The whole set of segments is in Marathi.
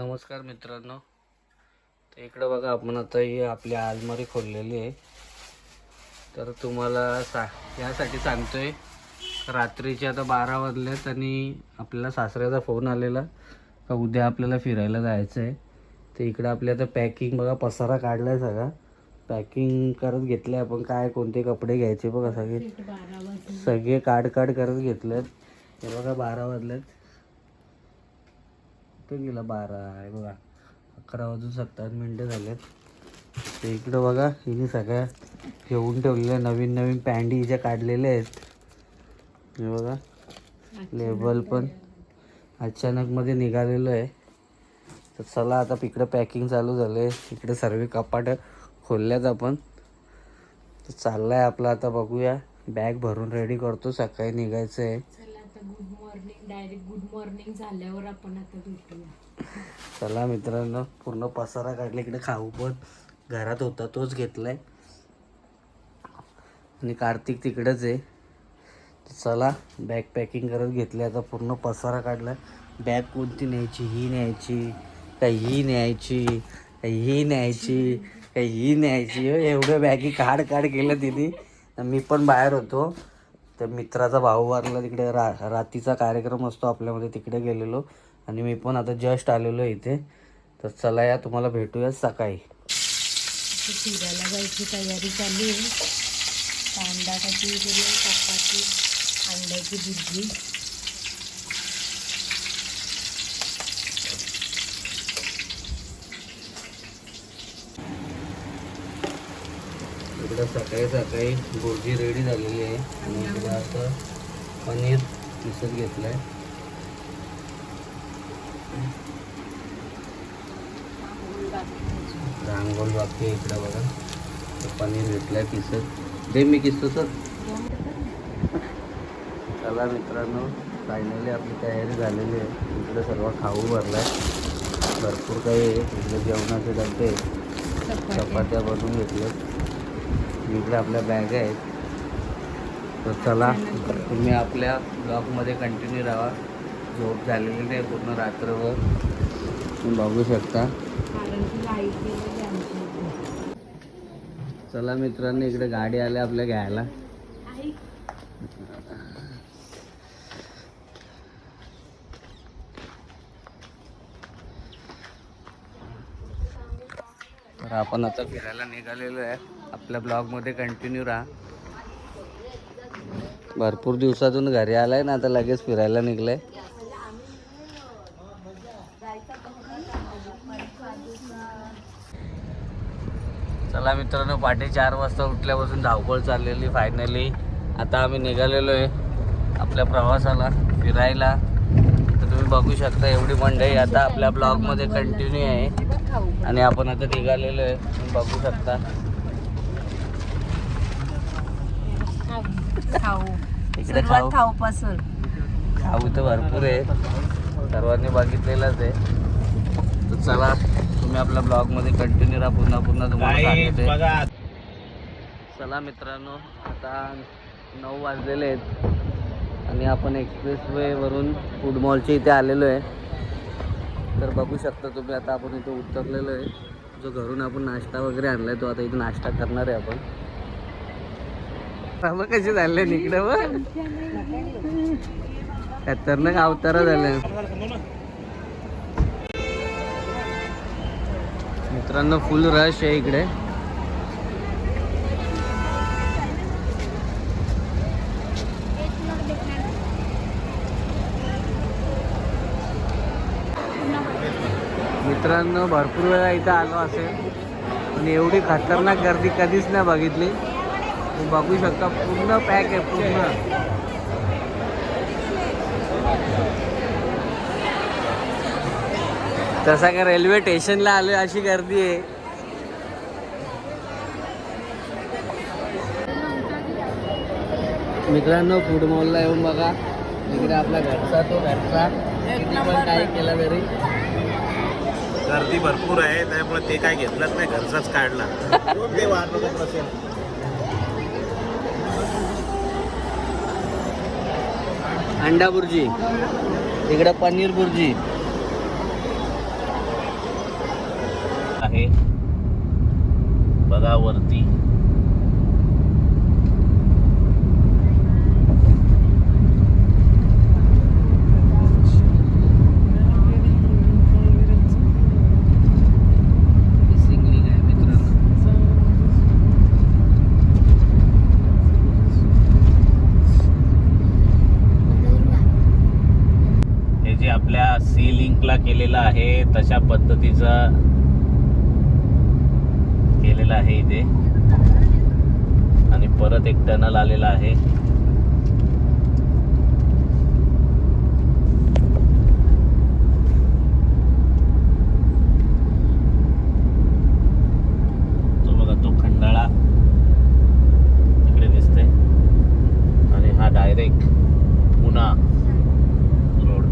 नमस्कार मित्रांनो. तर इकडं बघा, आपण आता ही आपली अलमारी खोललेली आहे. तर तुम्हाला यासाठी सांगतोय, रात्रीचे आता 12 वाजलेत आणि आपल्याला सासऱ्याचा फोन आलेला का उद्या आपल्याला फिरायला जायचं आहे. तर इकडं आपली आता पॅकिंग बघा, पसारा काढला आहे, सगळा पॅकिंग करत घेतलं आहे आपण. काय कोणते कपडे घ्यायचे बघा, सगळे काढ करत घेतलेत. हे बघा 12 वाजलेत. तो गेला 12 आहे बघा, 11 वाजून 27 झालेत. तर इकडं बघा, हिने सगळ्या घेऊन ठेवलेल्या नवीन पॅन्टी हिच्या काढलेल्या आहेत. हे बघा, लेबल पण अचानकमध्ये निघालेलं आहे. तर चला आता इकडं पॅकिंग चालू झालं आहे. इकडे सर्व कपाटं खोलल्यात आपण. तर चाललं आहे आपलं, आता बघूया. बॅग भरून रेडी करतो, सकाळी निघायचं आहे. Good morning. Direct good morning झाल्यावर आपण आता भेटूया. चला मित्रांनो, पूर्ण पसारा काढला. इकडे खाऊ पण घरात होता, तोच घेतलाय. आणि कार्तिक तिकडेच आहे. चला बॅग पॅकिंग करत घेतली. आता पूर्ण पसारा काढला. बॅग कोणती न्यायची, ही न्यायची का ही न्यायची का ही न्यायची का ही न्यायची, एवढं बॅगी काढ केलं तिने. मी पण बाहेर होतो. तर मित्राचा भाऊ वारला, तिकडे रातीचा कार्यक्रम असतो आपल्यामध्ये, तिकडे गेलेलो. आणि मी पण आता जस्ट आलेलो इथे. तर चला या, तुम्हाला भेटूया सकाळी. फिरायला जायची तयारी चालू आहे. कांदा कशी केली, चपाती, अंड्याची भुर्जी. इकडं सकाळी भुर्जी रेडी झालेली आहे. आणि इकडं असं पनीर किसत घेतलं आहे. रांगोल बाकी आहे इकडं बघा. तर पनीर घेतलं आहे किसत. दे मी किसतो सर. चला मित्रांनो, फायनली आपली तयारी झालेली आहे. इकडे सर्व खाऊ भरला आहे, भरपूर काही आहे. इकडे जेवणाचे डबे, चपात्या बनवून घेतल्यात. इकडे आपल्या बॅग आहेत. तर चला, तुम्ही आपल्या ब्लॉगमध्ये कंटिन्यू राहा. झोप झालेली नाही पूर्ण रात्रभर, तुम्ही बघू शकता. चला मित्रांनो, इकडे गाडी आली आपल्या घ्यायला. तर आपण आता फिरायला निघालेलो आहे. आपल्या ब्लॉगमध्ये कंटिन्यू राहा. भरपूर दिवसातून घरी आलाय ना, आता लगेच फिरायला निघलंय. चला मित्रांनो, पहाटे 4 वाजता उठल्यापासून धावपळ चाललेली. फायनली आता आम्ही निघालेलो आहे आपल्या प्रवासाला, फिरायला. तर तुम्ही बघू शकता, एवढी मंडळी आता आपल्या ब्लॉगमध्ये कंटिन्यू आहे. आणि आपण आता निघालेलो आहे, तुम्ही बघू शकता. इकडे खाऊ तर भरपूर आहे, सर्वांनी बघितलेलंच आहे. तर चला, तुम्ही आपल्या ब्लॉगमध्ये कंटिन्यू राहा. पुन्हा तुम्हाला सांगते. चला मित्रांनो, आता 9 वाजलेले आहेत आणि आपण एक्सप्रेसवेवरून फूड मॉलच्या इथे आलेलो आहे. तर बघू शकता तुम्ही, आता आपण इथे उतरलेलो आहे. जो घरून आपण नाश्ता वगैरे आणला आहे, तो आता इथे नाश्ता करणार आहे आपण. मग कशी झाले इकडे, खतरनाक अवतारा झाले मित्रांनो. फुल रश आहे इकडे. मित्रांनो, भरपूर वेळा इथं आलो असेल, पण एवढी खतरनाक गर्दी कधीच नाही बघितली. तुम्ही बघू शकता, पूर्ण पॅक आहे पूर्ण. तसा का रेल्वे स्टेशनला आलो अशी गर्दी आहे. मित्रांनो, फूड मॉलला येऊन बघा, इकडे आपला घरचा तो घरचा, किती पण काही केला तरी गर्दी भरपूर आहे, त्यामुळे ते काय घेतलंच नाही, घरचाच काढला. ते वाढलं असेल. अंडा बुर्जी, इकडे पनीर बुर्जी. डायरेक्टला केलेला आहे तशा पद्धतीचा केलेला आहे इथे. आणि परत एक टनल आलेला आहे. तो बघा तो खंडाळा तिकडे दिसते आणि हा डायरेक्ट पुणा रोड.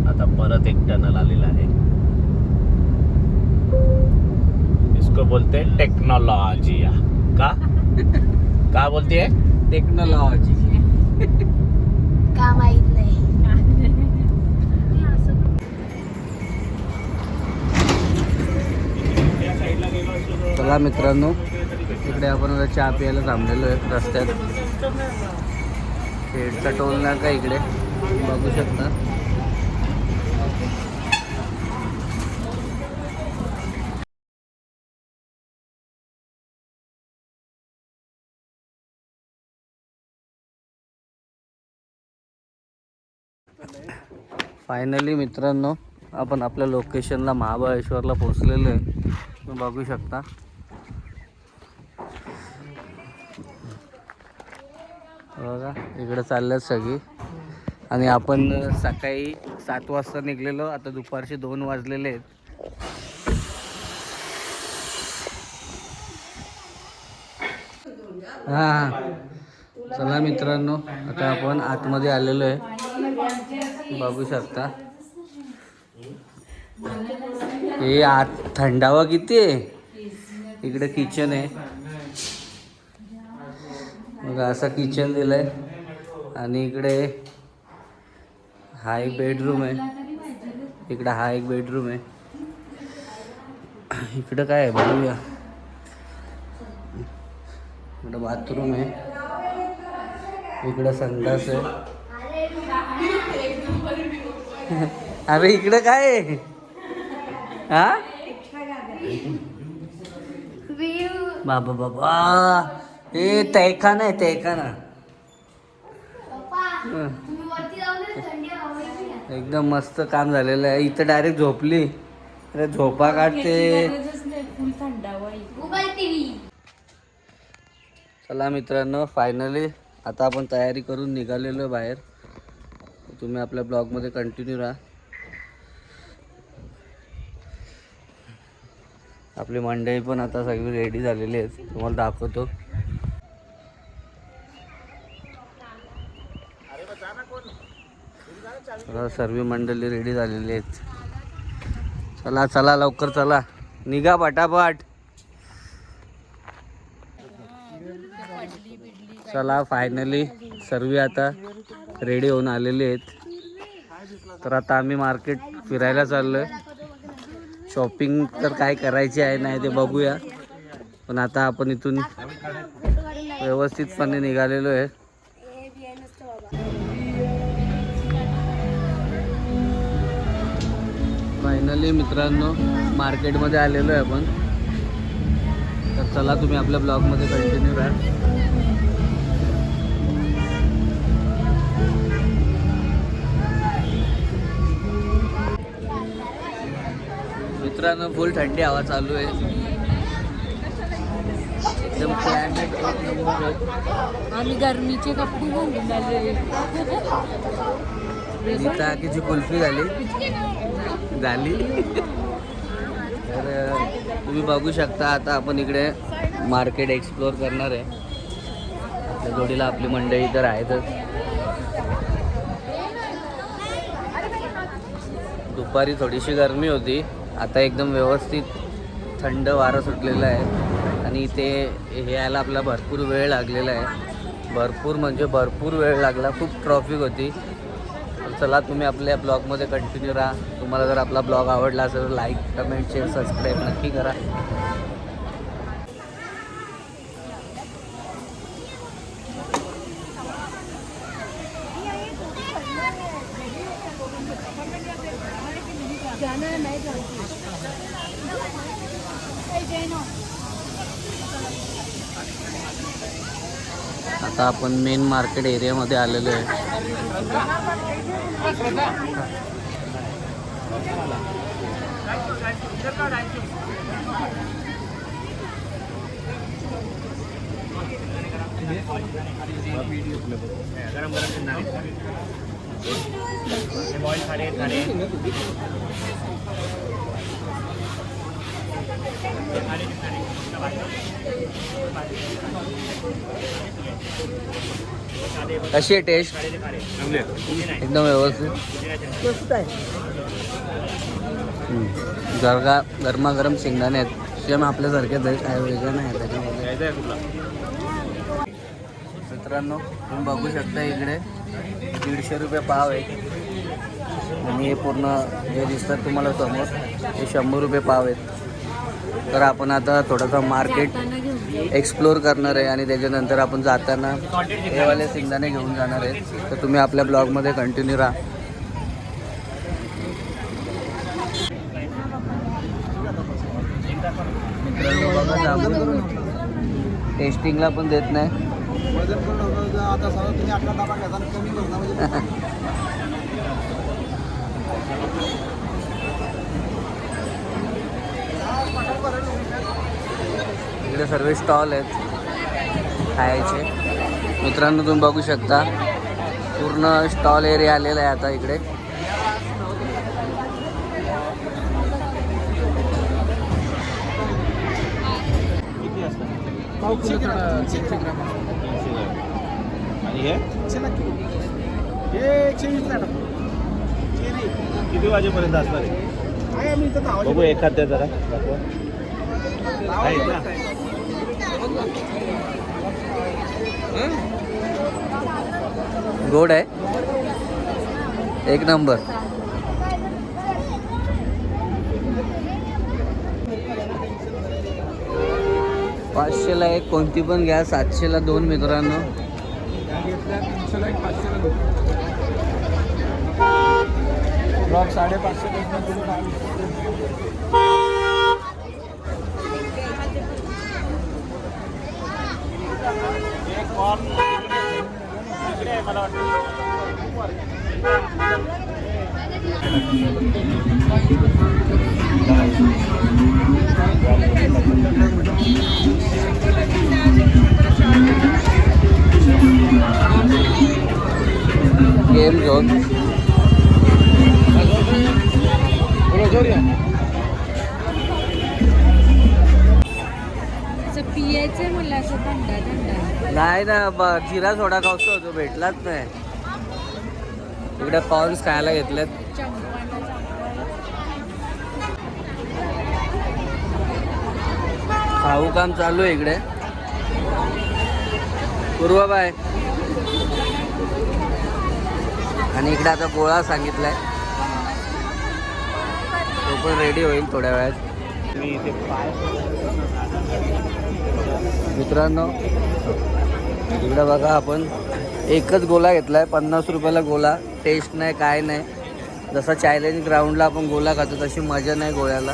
आता परत एक टनल आलेला आहे. इसको बोलते हैं टेक्नोलॉजी. का बोलते हैं टेक्नॉलॉजी. का माहित नाही. चला मित्रांनो, इकडे आपण आता चहा प्यायला थांबलेलो आहे रस्त्यात. खेडचा टोल नाका इकडे बघू शकता. फायनली मित्रांनो, आपण आपल्या लोकेशनला महाबळेश्वरला पोहोचलेलो आहे. तुम्ही बघू शकता. बघा इकडे चालल्यात सगळी. आणि आपण सकाळी 7 वाजता निघलेलो, आता दुपारचे 2 वाजलेले आहेत. हां चला मित्रांनो, आता आपण आतमध्ये आलेलो आहे. बघू शकता हे आत थंडावा किती आहे. इकडे किचन आहे बघा, असा किचन दिलाय. आणि इकडे हा एक बेडरूम आहे. इकडे हा एक बेडरूम आहे. इकडं काय आहे बघूया. इकडे बाथरूम आहे. इकडे संडास आहे. अरे इकडे काय आहे. हा बाबा बाबा, हे तहखाना आहे तहखाना. एकदम मस्त काम झालेलं आहे. इथं डायरेक्ट झोपली. अरे झोपा काढते. चला मित्रांनो, फायनली आता आपण तयारी करून निघालेलो आहे बाहेर. तुम्ही आपल्या ब्लॉगमध्ये कंटिन्यू राहा. आपली मंडळी पण आता सगळी रेडी झालेली आहेत, तुम्हाला दाखवतो. सर्व मंडळी रेडी झालेली आहेत. चला चला लवकर चला, निघा पटापट. चला फायनली सर्व आता रेडी होऊन आलेले आहेत. तर आता आम्ही मार्केट फिरायला चाललोय. शॉपिंग तर काय करायची आहे नाही ते बघूया, पण आता आपण इथून व्यवस्थितपणे निघालेलो आहे. फायनली मित्रांनो मार्केटमध्ये आलेलो आहे आपण. तर चला तुम्ही आपल्या ब्लॉगमध्ये कंटिन्यू राहा. मित्रांनो फुल थंडी हवा चालू आहे. एकदम क्लायमेट एक नंबर आहे. आम्ही गरमीचे कपडे घालून आले. नीताकीची कुल्फी झाली. तर तुम्ही बघू शकता. आता आपण इकडे मार्केट एक्सप्लोअर करणार आहे. आपल्या जोडीला आपली मंडळी तर आहेतच. दुपारी थोडीशी गरमी होती, आता एकदम व्यवस्थित थंड वारं सुटलेलं आहे. आणि इथे हे यायला आपला भरपूर वेळ लागलेला आहे. भरपूर म्हणजे भरपूर वेळ लागला. खूप ट्रॉफिक होती. तर चला तुम्ही आपल्या ब्लॉगमध्ये कंटिन्यू राहा. तुम्हाला जर आपला ब्लॉग आवडला असेल तर लाईक कमेंट शेअर सबस्क्राईब नक्की करा. आता आपण मेन मार्केट एरियामध्ये आलेलो आहे. गरम गरम बॉईल थाली कशी आहे टेस्ट? एकदम व्यवस्थित. गरमागरम शेंगदाणे आहेत. सेम आपल्यासारखेच आहे, काय वेगळं नाही त्याच्यामध्ये. मित्रांनो तुम्ही बघू शकता इकडे 150 रुपये पाव आहे आणि हे पूर्ण जे दिसतात तुम्हाला समोर हे 100 रुपये पाव आहेत. तर आपण आता थोडंसं मार्केट एक्सप्लोर करणार आहे आणि त्याच्यानंतर आपण जाताना हे वाले शेंगदाणे घेऊन जाणार आहे. तर तुम्ही आपल्या ब्लॉगमध्ये कंटिन्यू राहा. मित्रांनो बघा दाबून टेस्टिंगला पण देत नाही. इकडे सर्व स्टॉल आहेत खायचे. मित्रांनो तुम्ही बघू शकता पूर्ण स्टॉल एरिया आलेला आहे आता इकडे. आणि हे किती वाजेपर्यंत असणार आहे? बघू एखाद्या जरा आहे का? गोड आहे एक नंबर. पाचशेला एक कोणती पण घ्या, 700ला 2 मित्रांनो. ब्लॉक 550. मला वाटतं गेम झोन. पियायचंय मला असं थंडा थंडा. नाही ना, जिरा सोडा खाऊसो होतो, भेटलाच नाही. इकडे कॉर्न्स खायला घेतलेत. खाऊ काम चालू आहे इकडे. पूर्वाबाई आणि इकडे आता गोळा सांगितलाय, तो पण रेडी होईल थोड्या वेळात. मित्रांनो इकडे बघा आपण एकच गोला घेतलाय, 50 रुपयाला गोला. टेस्ट नाही काय नाही. जसं चॅलेंज ग्राउंडला आपण गोला खातो तशी मजा नाही गोळ्याला.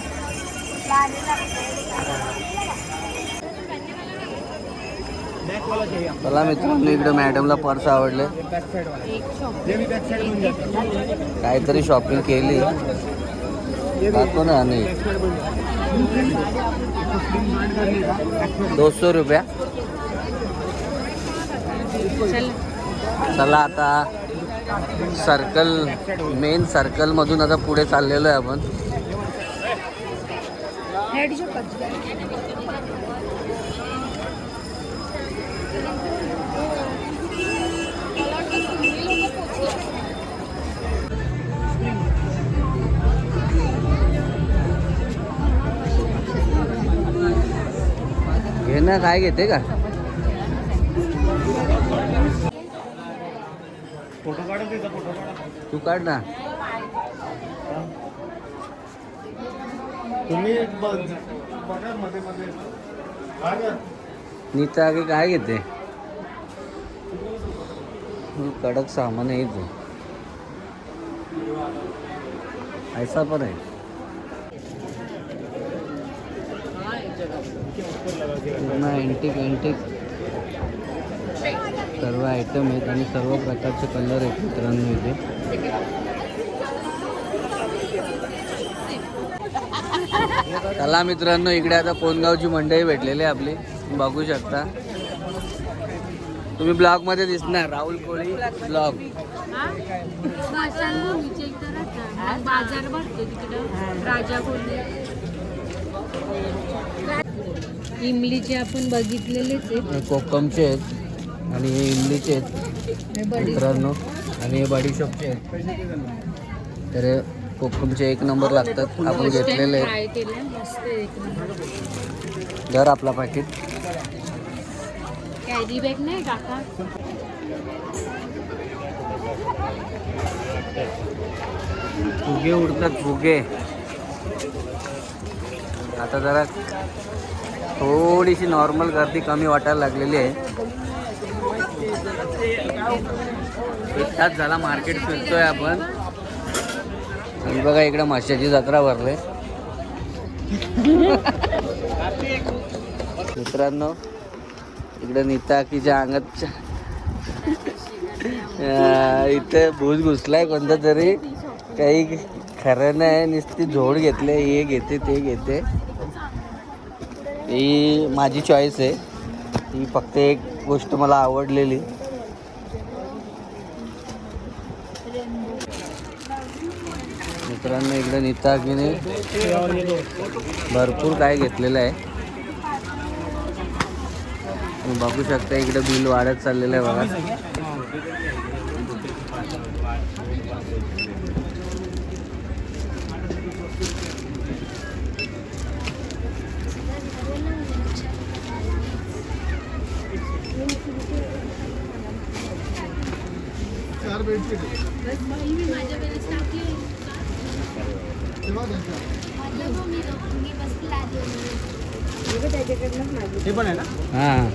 चला मित्रांनो इकडे मॅडमला पर्स आवडले, काहीतरी शॉपिंग केली. दाखव ना. नाही 200 रुपया. चला आता सर्कल, मेन सर्कल मधून आता पुढे चाललेलो आहे आपण. घे ना, काय घेते का? फोटो काढून देता, फोटो काढा. तू काढ ना. तुम्ही बघा मध्ये मध्ये. नीता आगे काय घेते? कडक सामान आहे इथे. ऐसा पण आहे. पूर्ण एंटिक एंटिक. सर्व आयटम आहेत आणि सर्व प्रकारचे कलर आहेत मित्रांनो इथे. चला मित्रांनो, इकडे आता पोनगावची मंडई भेटलेली आहे आपली, बघू शकता तुम्ही. ब्लॉग मध्ये दिसणार राहुल कोळी ब्लॉग. बाजार भरतो तिकडं राजा इमलीचे आपण बघितलेलेच आहेत. कोकमचे आहेत आणि हे इमलीचे आहेत मित्रांनो, आणि हे बडीशोपचे आहेत. तर हे कोकमचे एक नंबर लागतात, आपण घेतलेले आहेत. ट्राय केलं मस्त एक नंबर. दर आपला पॅकेट. कॅरी बॅग नाही काका. फुगे उडतात फुगे. आता जरा थोडीशी नॉर्मल गर्दी कमी वाटायला लागलेली आहे. एक तास झाला मार्केट फिरतोय आपण. आणि बघा इकडे माशाची जत्रा भरले मित्रांनो. इकडे नीताकीच्या अंगात इथे भूज घुसलाय कोणता तरी, काही खरं नाही. नुसती झोड घेतले, हे घेते ते घेते. ही माझी चॉईस आहे, ही फक्त एक गोष्ट मला आवडलेली. मित्रांनो इकडे नीताकीने भरपूर काय घेतलेलं आहे. तुम्ही बघू शकता इकडे बिल वाढत चाललेलं आहे बघा. हे पण आहे ना. हां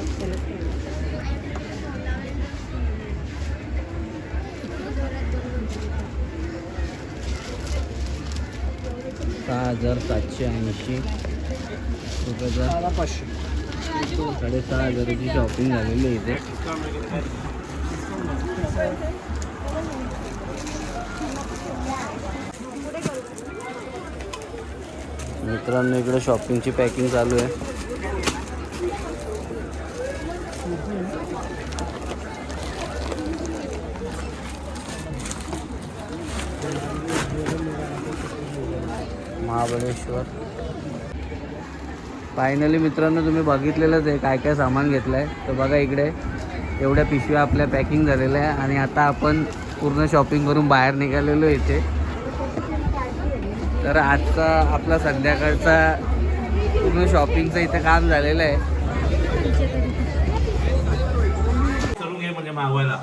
6,780 रुपयाचा 6,500ची शॉपिंग झालेली आहे इथे. मित्रांनो इकडे शॉपिंगची पॅकिंग चालू आहे. महाबळेश्वर. फायनली मित्रांनो तुम्ही बघितलेलंच आहे काय काय सामान घेतलं आहे. तर बघा इकडे एवढ्या पिशव्या आपल्या पॅकिंग झालेल्या आहे आणि आता आपण पूर्ण शॉपिंग करून बाहेर निघालेलो इथे. तर आजचा आपला संध्याकाळचा पूर्ण शॉपिंगचं इथे काम झालेलं आहे. म्हणजे मागवायला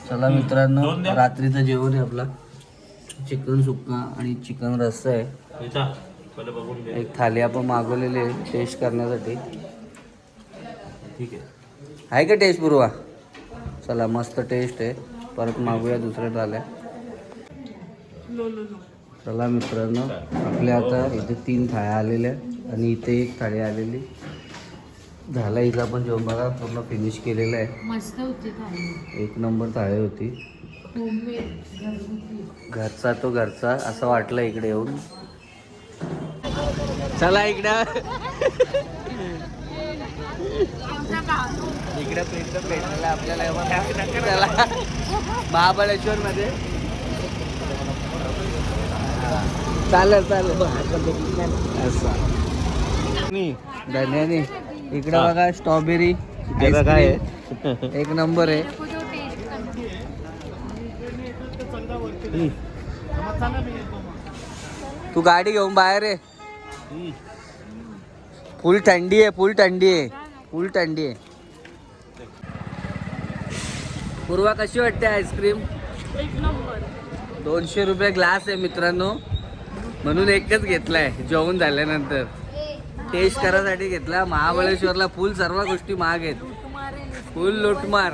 चला मित्रांनो, रात्रीचं जेवण आहे आपला चिकन सुक्का आणि चिकन रस्सा आहे. एक थाली आपण मागवलेली आहे टेस्ट करण्यासाठी. ठीक आहे का टेस्ट पूर्वा? चला मस्त टेस्ट आहे, परत मागूया दुसऱ्या थाल्या. चला मित्रांनो, आपल्या आता इथे 3 थाळ्या आलेल्या आणि इथे 1 थाळी आलेली झाला. इथं आपण जेवण बघा पूर्ण फिनिश केलेलं आहे. मस्त होती थाली. 1 नंबर थाळी होती. घरचा तो घरचा असं वाटलं इकडे येऊन. चला इकडं इकडे प्रिंट भेटलेला आपल्याला चला महाबळेश्वर मध्ये. चालेल चालेल असं धन्याने. इकडे बघा स्ट्रॉबेरी काय आहे? 1 नंबर आहे. तू गाडी घेऊन बाहेर आहे. फुल थंडी आहे, फुल थंडी आहे, फुल थंडी आहे. पूर्वा कशी वाटते आईस्क्रीम? 200 रुपये ग्लास आहे मित्रांनो, म्हणून एकच घेतलाय जेवण झाल्यानंतर. टेस्ट करायसाठी घेतला. महाबळेश्वरला फुल सर्व गोष्टी महाग आहेत, फुल लुटमार.